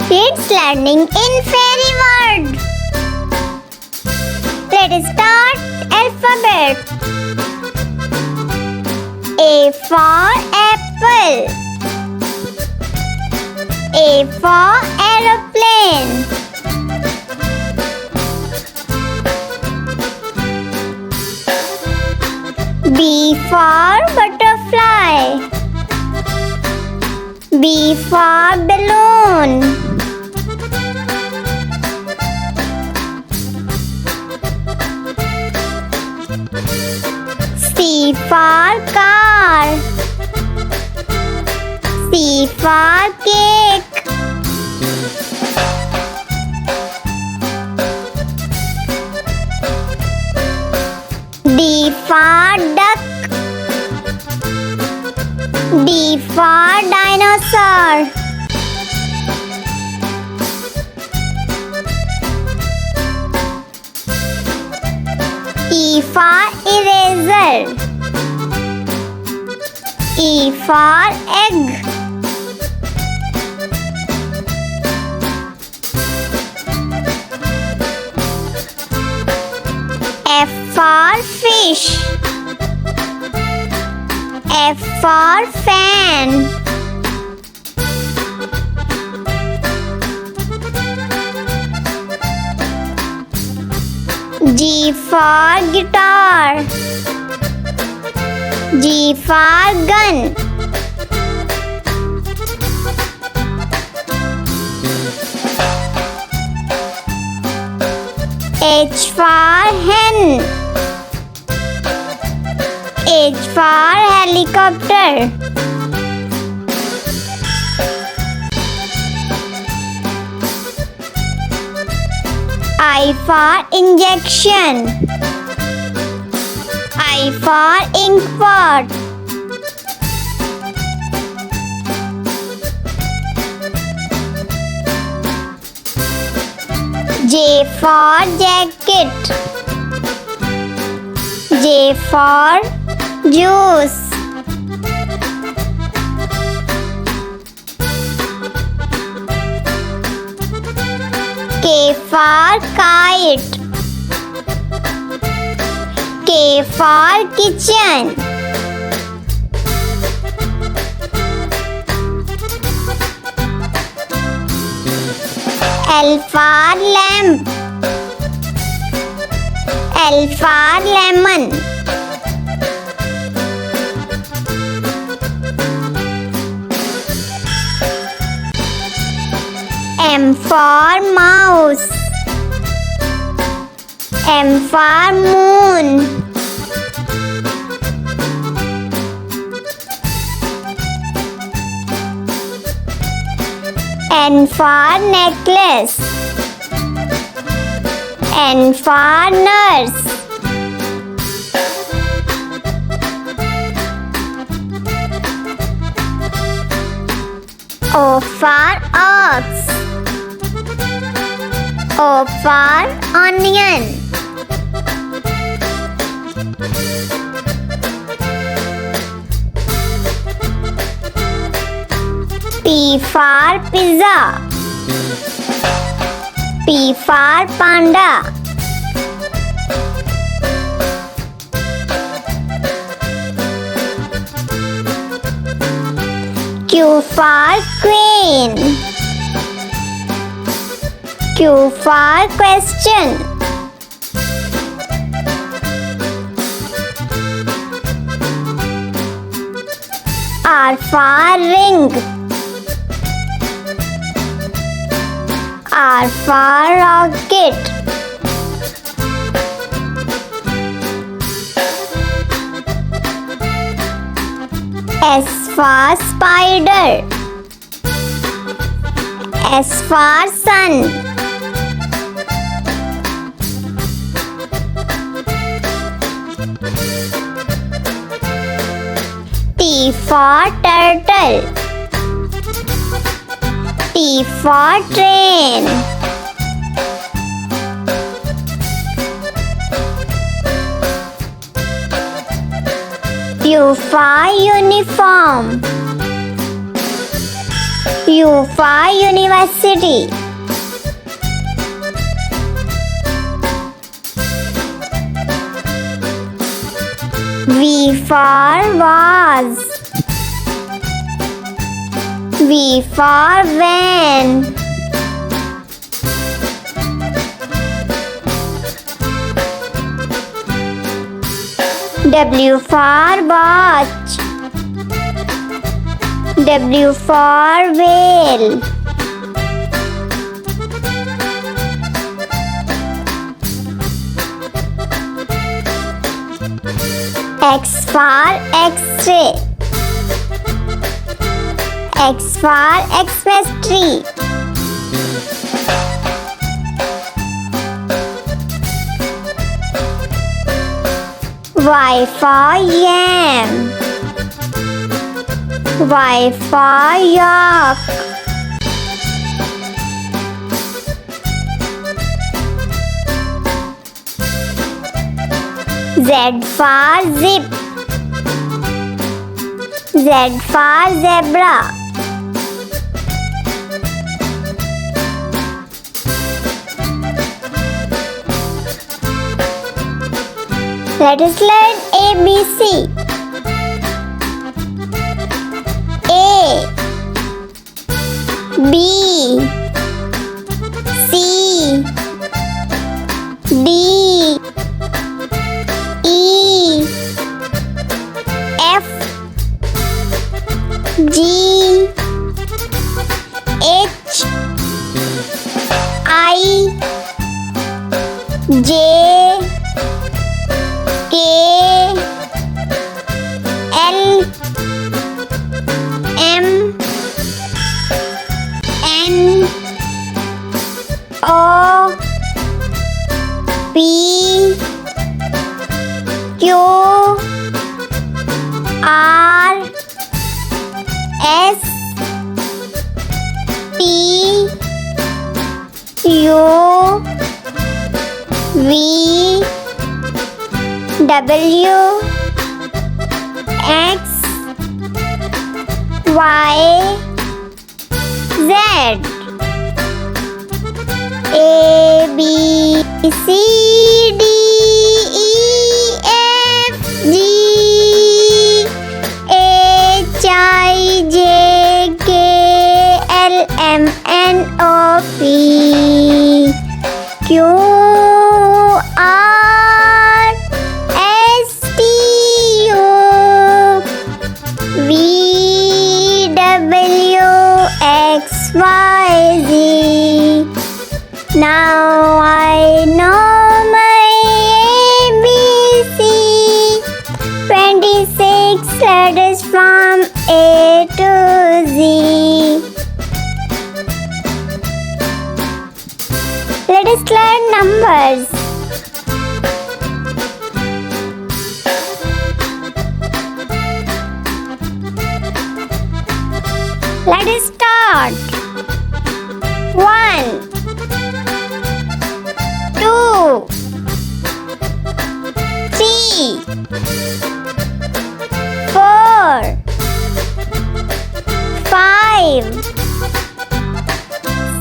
Kids learning in fairy world. Let us start alphabet. A for apple. A for aeroplane. B for butterfly. B for balloon. C for car. C for cake. D for duck. D for dinosaur. E for eraser. E for egg. F for fish. F for fan. G for guitar. G for gun. H for hen. H for helicopter. I for injection. I for ink pot. J for jacket. J for juice. K for kite. K for kitchen. L for lamp. L for lemon. M for mouse. M for moon. N for necklace. N for nurse. O for ox. O for onion. P for pizza. P for panda. Q for queen. Q for question. R for ring. R for rocket. S for spider. S for sun. T for turtle. T for train. U for uniform. U for University. V for vase. V for van. W for watch. W for whale. X for X-ray. X for Xmas tree. Y for yam. Y for yak. Z for zip. Z for zebra. Let us learn ABC. A, B, C, D, E, F, G, H, I, J, K, L, M, N, O, P, Q, R, S, T, U, V, W, X, Y, Z. A, B, C, D, E, F, G, H, I, J, K, L, M, N, O, P, Q, R, S, T, U, V, W, X, Y, Z. Now I know my ABC. 26 letters from A to Z. Let us learn numbers. Let us start. 1, 2, 3, 4, 5,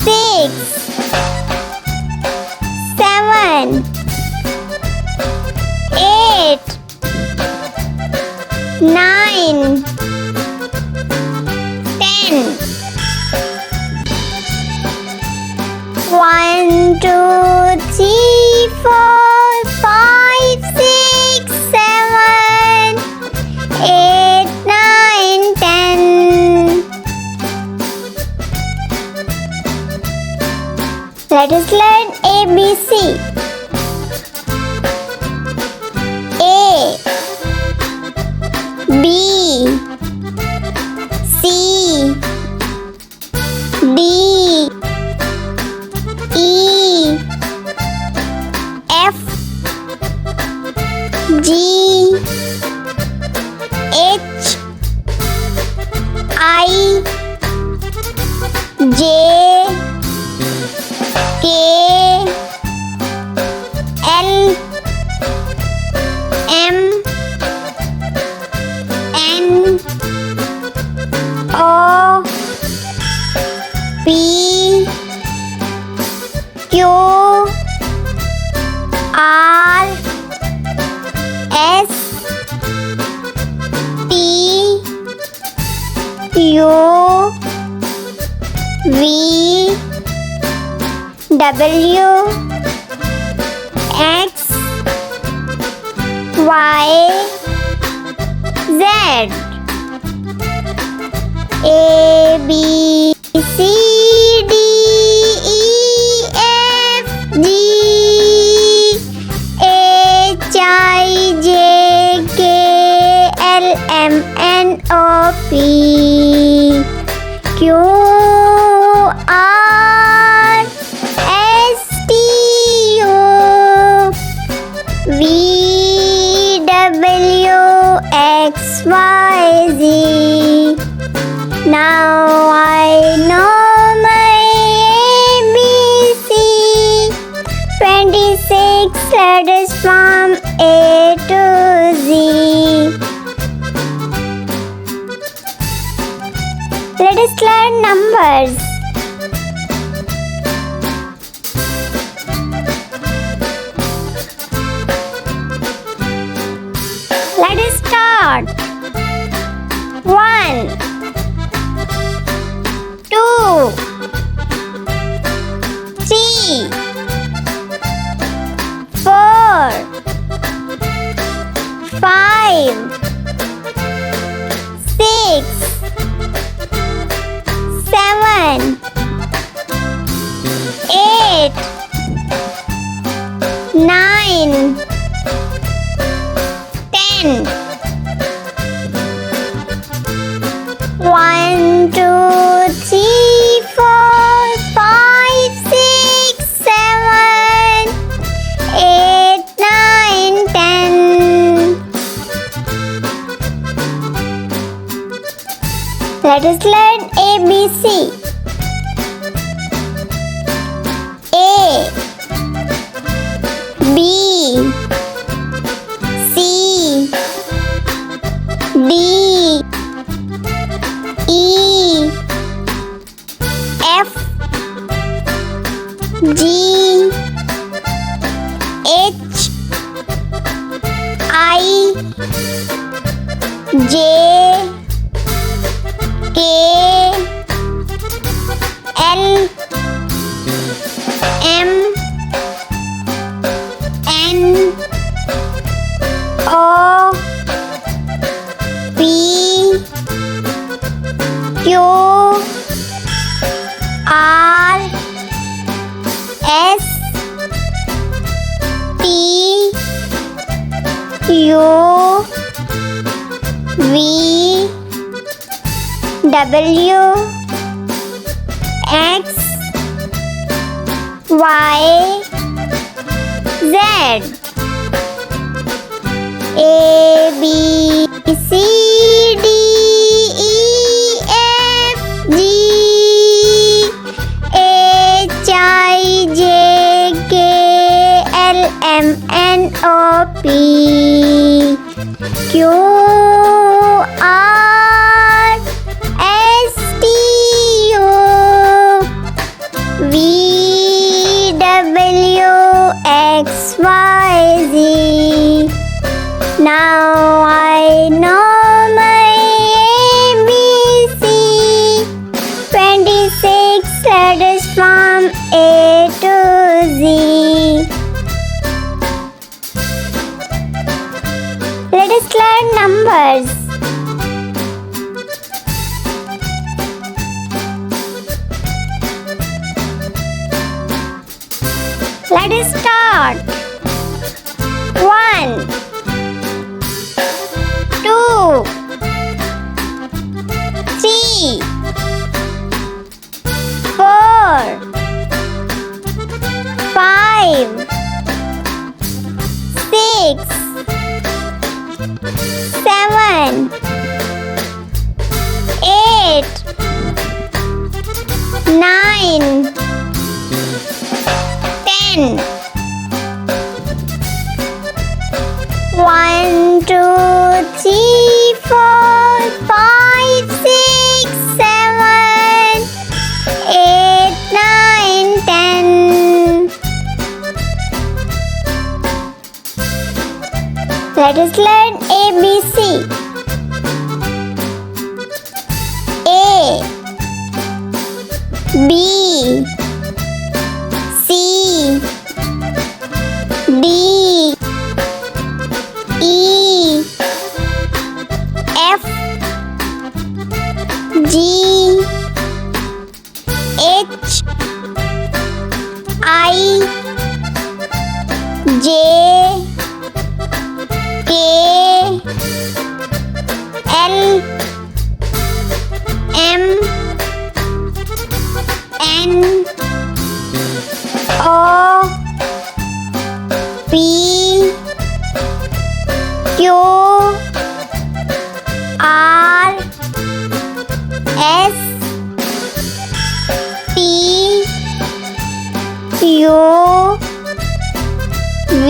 6, 7, 8, 9, 10. 1, 2, 3, 4, 5, 6, 7, 8, 9, 10. Let us learn ABC. A, B, C, D, E, F, G, H, I, J, K, L, M, N, O, P Q R S T U V W X Y Z A B C D E F G H I J K L M N O P Q R S T U V W X Y Z. Now I know my ABC. 26 letters from A to Z. Let us learn numbers. Let us start. 1 2 3 4 5 6 7 8 9 10 1 2 3 4 5 6 7 8 9 10. Let us learn ABC. A B C D E F G H I J K L M N O P Q R S T U V W X Y Z A B C D E F G H I J K L M N O P Q R S T U V W X Y Z. Now I know my ABC. 26 letters from A to Z. Let us learn numbers. Let us start. 1 2 3 4 5 6 7 8 9 10 1 2 3 4 5 6 7 8 Let us learn ABC. A, B, C, D, E, F, G, H, I, J, K, L, M, N, O, P, Q, R, S, T, U, V,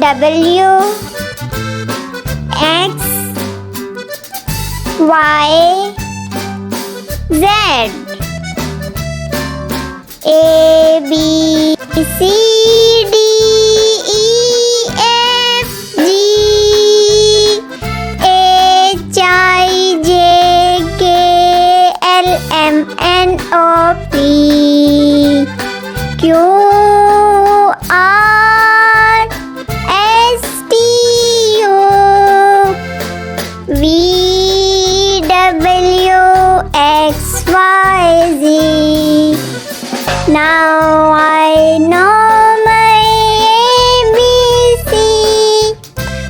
W, X, Y, Z. A, B, C, D, E, F, G, H, I, J, K, L, M, N, O, P, Q, R, S, T, U, V, W, X, Y, Z. Now I know my ABC.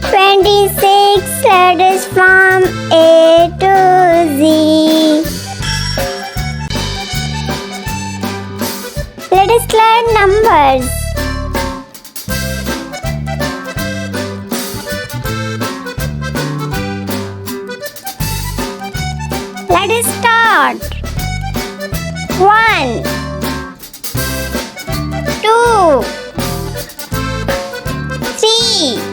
26 letters from A to Z. Let us learn numbers. Let us start. 1, 2, 3,